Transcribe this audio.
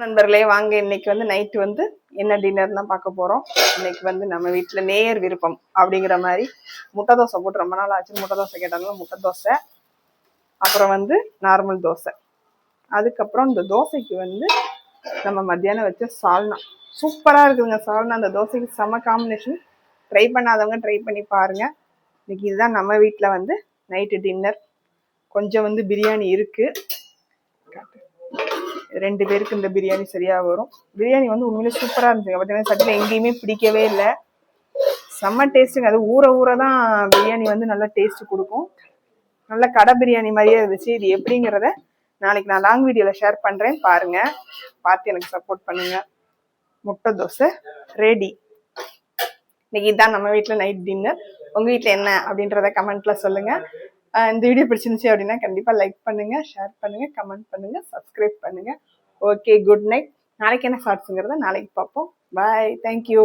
நண்பர்களே வாங்க, இன்னைக்கு வந்து நைட்டு வந்து என்ன டின்னர் தான் பார்க்க போறோம். இன்னைக்கு வந்து நம்ம வீட்டுல நேர் விருப்பம் அப்படிங்கிற மாதிரி முட்டை தோசை போட்டு ரொம்ப நாள் ஆச்சு. முட்டை தோசை கேட்டாலும் முட்டை தோசை, அப்புறம் வந்து நார்மல் தோசை, அதுக்கப்புறம் இந்த தோசைக்கு வந்து நம்ம மத்தியானம் வச்ச சால்னா சூப்பரா இருக்குதுங்க. சால்னா அந்த தோசைக்கு செம காம்பினேஷன். ட்ரை பண்ணாதவங்க ட்ரை பண்ணி பாருங்க. இன்னைக்கு இதுதான் நம்ம வீட்டுல வந்து நைட்டு டின்னர். கொஞ்சம் வந்து பிரியாணி இருக்கு, 2 பேருக்கு இந்த பிரியாணி சரியா வரும். பிரியாணி வந்து உண்மையிலே சூப்பரா இருந்துச்சுங்க. பார்த்தீங்கன்னா சட்டில எங்கேயுமே பிடிக்கவே இல்லை, செம்ம டேஸ்ட்டுங்க. அது ஊற ஊற தான் பிரியாணி வந்து நல்லா டேஸ்ட் கொடுக்கும். நல்ல கடை பிரியாணி மாதிரியே இருந்துச்சு. இது எப்படிங்கிறத நாளைக்கு நான் லாங் வீடியோவில் ஷேர் பண்ணுறேன், பாருங்க, பார்த்து எனக்கு சப்போர்ட் பண்ணுங்க. முட்டை தோசை ரெடி. இன்னைக்கு இதுதான் நம்ம வீட்டில் நைட் டின்னர். உங்கள் வீட்டில் என்ன அப்படின்றத கமெண்ட்ல சொல்லுங்க. இந்த வீடியோ பிடிச்சிருந்துச்சு அப்படின்னா கண்டிப்பாக லைக் பண்ணுங்க, ஷேர் பண்ணுங்க, கமெண்ட் பண்ணுங்க, சப்ஸ்கிரைப் பண்ணுங்க. Okay, good night. நாளைக்கு என்ன ஷார்ட்ஸுங்கிறத நாளைக்கு பார்ப்போம். பாய், தேங்க்யூ.